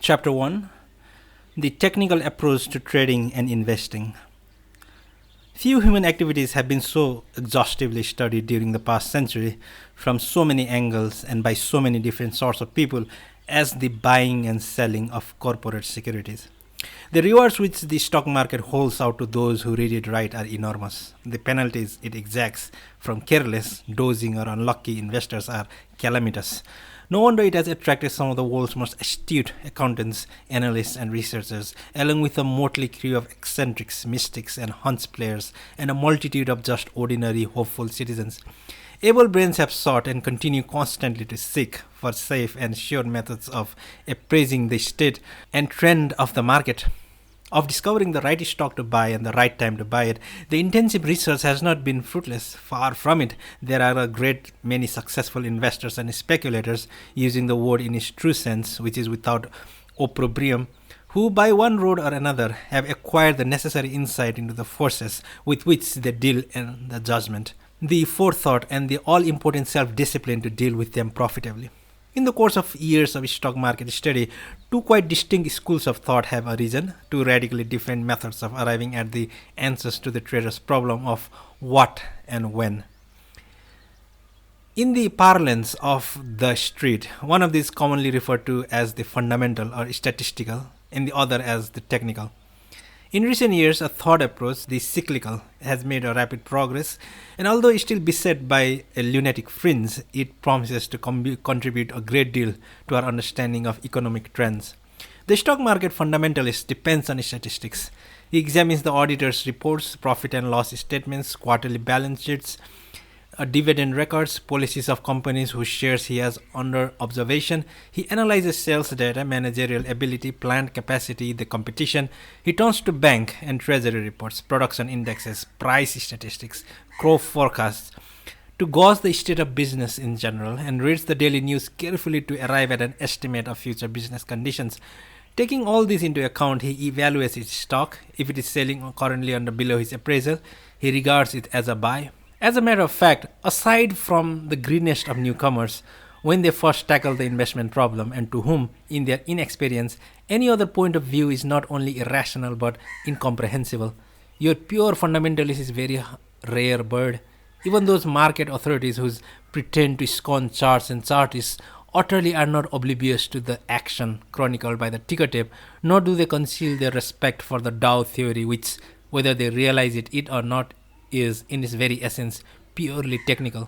Chapter 1: The Technical Approach to Trading and Investing. Few human activities have been so exhaustively studied during the past century from so many angles and by so many different sorts of people as the buying and selling of corporate securities. The rewards which the stock market holds out to those who read it right are enormous. The penalties it exacts from careless, dozing, or unlucky investors are calamitous. No wonder it has attracted some of the world's most astute accountants, analysts, and researchers, along with a motley crew of eccentrics, mystics, and hunch players, and a multitude of just ordinary, hopeful citizens. Able brains have sought and continue constantly to seek for safe and sure methods of appraising the state and trend of the market, of discovering the right stock to buy and the right time to buy it. The intensive research has not been fruitless. Far from it. There are a great many successful investors and speculators, using the word in its true sense, which is without opprobrium, who by one road or another have acquired the necessary insight into the forces with which they deal and the judgment, the forethought, and the all-important self-discipline to deal with them profitably. In the course of years of stock market study, two quite distinct schools of thought have arisen, two radically different methods of arriving at the answers to the trader's problem of what and when. In the parlance of the street, one of these commonly referred to as the fundamental or statistical, and the other as the technical. In recent years, a third approach, the cyclical, has made a rapid progress, and although still beset by a lunatic fringe, it promises to contribute a great deal to our understanding of economic trends. The stock market fundamentalist depends on statistics. He examines the auditor's reports, profit and loss statements, quarterly balance sheets, dividend records, policies of companies whose shares he has under observation. He analyzes sales data, managerial ability, plant capacity, the competition. He turns to bank and treasury reports, production indexes, price statistics, crop forecasts, to gauge the state of business in general, and reads the daily news carefully to arrive at an estimate of future business conditions. Taking all this into account, he evaluates its stock. If it is selling currently under below his appraisal, he regards it as a buy. As a matter of fact, aside from the greenest of newcomers, when they first tackle the investment problem, and to whom, in their inexperience, any other point of view is not only irrational but incomprehensible, your pure fundamentalist is very rare bird. Even those market authorities who pretend to scorn charts and chartists utterly are not oblivious to the action chronicled by the ticker tape, nor do they conceal their respect for the Dow theory, which, whether they realize it or not, is in its very essence purely technical.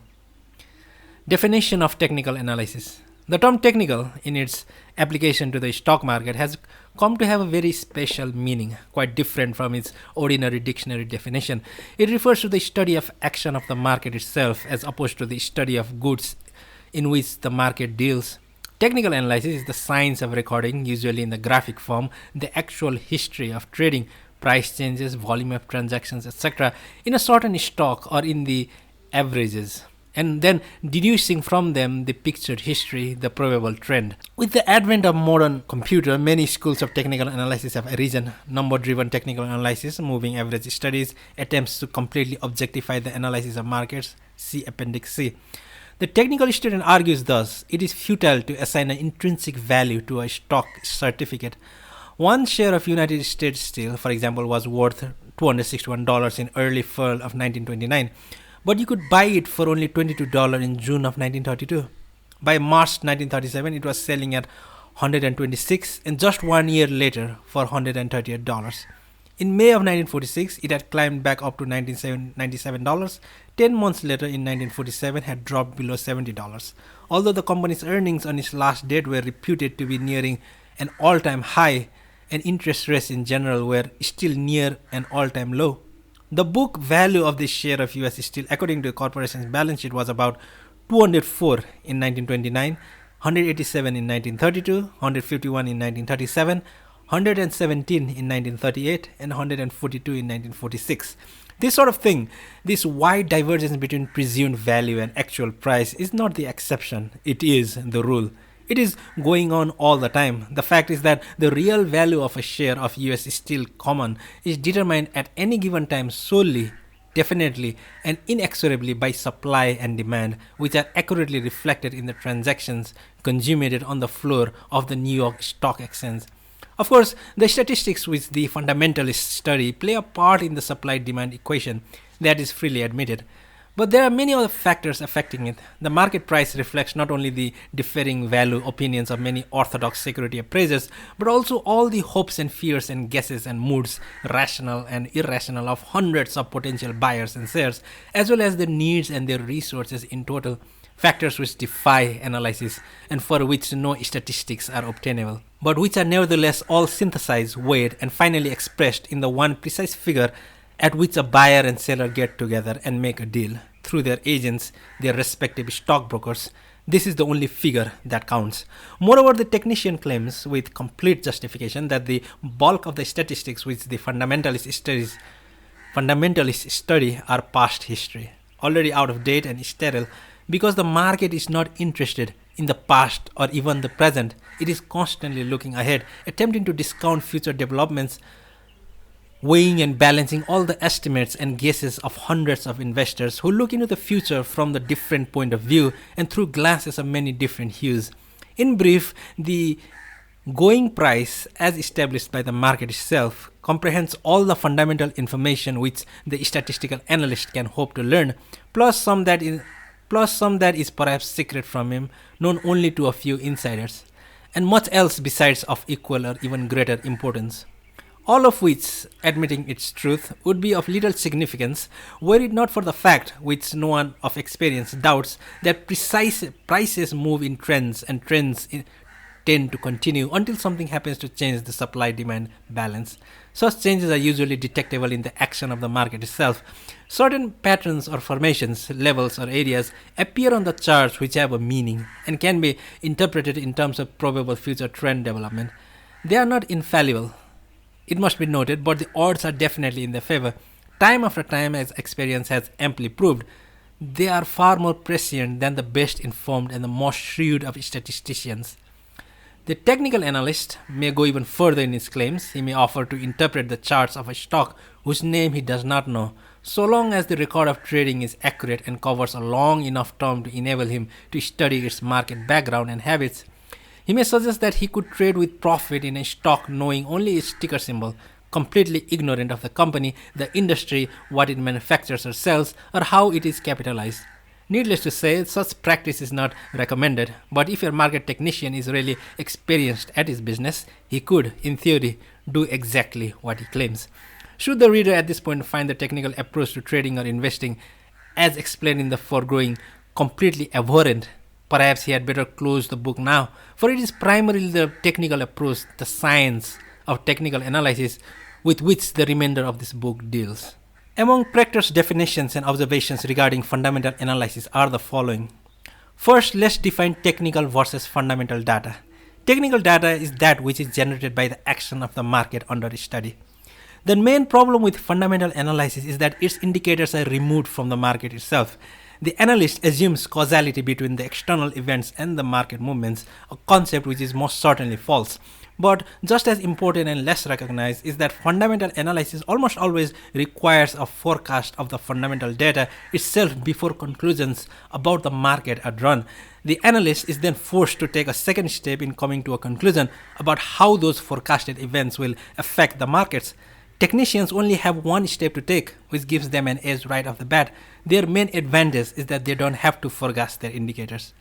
Definition of technical analysis. The term technical, in its application to the stock market, has come to have a very special meaning, quite different from its ordinary dictionary definition. It refers to the study of action of the market itself, as opposed to the study of goods in which the market deals. Technical analysis is the science of recording, usually in the graphic form, the actual history of trading, price changes, volume of transactions, etc., in a certain stock or in the averages, and then deducing from them the pictured history, the probable trend. With the advent of modern computer, many schools of technical analysis have arisen. Number-driven technical analysis, moving average studies, attempts to completely objectify the analysis of markets. See Appendix C. The technical student argues thus, it is futile to assign an intrinsic value to a stock certificate. One share of United States Steel, for example, was worth $261 in early fall of 1929, but you could buy it for only $22 in June of 1932. By March 1937, it was selling at $126, and just 1 year later for $138. In May of 1946, it had climbed back up to $97. 10 months later, in 1947, had dropped below $70. Although the company's earnings on its last date were reputed to be nearing an all-time high, and interest rates in general were still near an all-time low. The book value of this share of US Steel, according to the corporation's balance sheet, was about $204 in 1929, $187 in 1932, $151 in 1937, $117 in 1938, and $142 in 1946. This sort of thing, this wide divergence between presumed value and actual price, is not the exception, it is the rule. It is going on all the time. The fact is that the real value of a share of US Steel common is determined at any given time solely definitely and inexorably by supply and demand, which are accurately reflected in the transactions consummated on the floor of the New York Stock Exchange. Of course, the statistics which the fundamentalists study play a part in the supply demand equation, that is freely admitted. But there are many other factors affecting it. The market price reflects not only the differing value opinions of many orthodox security appraisers, but also all the hopes and fears and guesses and moods, rational and irrational, of hundreds of potential buyers and sellers, as well as their needs and their resources in total, factors which defy analysis and for which no statistics are obtainable, but which are nevertheless all synthesized, weighed, and finally expressed in the one precise figure at which a buyer and seller get together and make a deal through their agents, their respective stockbrokers. This is the only figure that counts. Moreover, the technician claims with complete justification that the bulk of the statistics which the fundamentalists study are past history, already out of date and sterile, because the market is not interested in the past or even the present. It is constantly looking ahead, attempting to discount future developments, weighing and balancing all the estimates and guesses of hundreds of investors who look into the future from the different point of view and through glasses of many different hues. In brief, the going price, as established by the market itself, comprehends all the fundamental information which the statistical analyst can hope to learn, plus some that is perhaps secret from him, known only to a few insiders, and much else besides of equal or even greater importance. All of which, admitting its truth, would be of little significance were it not for the fact, which no one of experience doubts, that precise prices move in trends, and tend to continue until something happens to change the supply-demand balance. Such changes are usually detectable in the action of the market itself. Certain patterns or formations, levels or areas appear on the charts which have a meaning and can be interpreted in terms of probable future trend development. They are not infallible, it must be noted, but the odds are definitely in their favor. Time after time, as experience has amply proved, they are far more prescient than the best informed and the most shrewd of statisticians. The technical analyst may go even further in his claims. He may offer to interpret the charts of a stock whose name he does not know, so long as the record of trading is accurate and covers a long enough term to enable him to study its market background and habits. He may suggest that he could trade with profit in a stock knowing only its ticker symbol, completely ignorant of the company, the industry, what it manufactures or sells, or how it is capitalized. Needless to say, such practice is not recommended, but if your market technician is really experienced at his business, he could, in theory, do exactly what he claims. Should the reader at this point find the technical approach to trading or investing, as explained in the foregoing, completely abhorrent, perhaps he had better close the book now, for it is primarily the technical approach, the science of technical analysis, with which the remainder of this book deals. Among Proctor's definitions and observations regarding fundamental analysis are the following. First, let's define technical versus fundamental data. Technical data is that which is generated by the action of the market under study. The main problem with fundamental analysis is that its indicators are removed from the market itself. The analyst assumes causality between the external events and the market movements, a concept which is most certainly false. But just as important and less recognized is that fundamental analysis almost always requires a forecast of the fundamental data itself before conclusions about the market are drawn. The analyst is then forced to take a second step in coming to a conclusion about how those forecasted events will affect the markets. Technicians only have one step to take, which gives them an edge right off the bat. Their main advantage is that they don't have to forecast their indicators.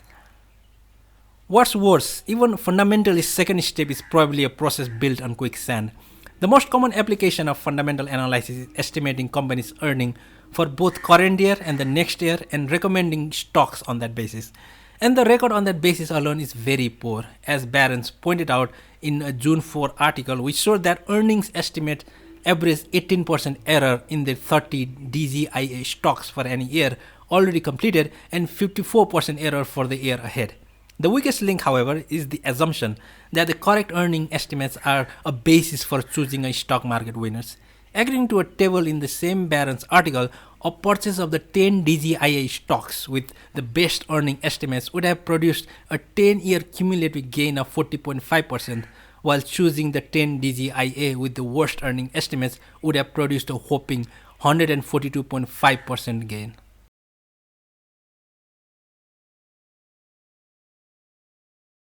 What's worse, even fundamentally second step is probably a process built on quicksand. The most common application of fundamental analysis is estimating companies' earnings for both current year and the next year and recommending stocks on that basis. And the record on that basis alone is very poor, as Barron's pointed out in a June 4 article which showed that earnings estimate average 18% error in the 30 DZIA stocks for any year already completed and 54% error for the year ahead. The weakest link, however, is the assumption that the correct earning estimates are a basis for choosing a stock market winners. According to a table in the same Barron's article, a purchase of the 10 DZIA stocks with the best earning estimates would have produced a 10-year cumulative gain of 40.5%, while choosing the 10 DZIA with the worst earning estimates would have produced a whopping 142.5% gain.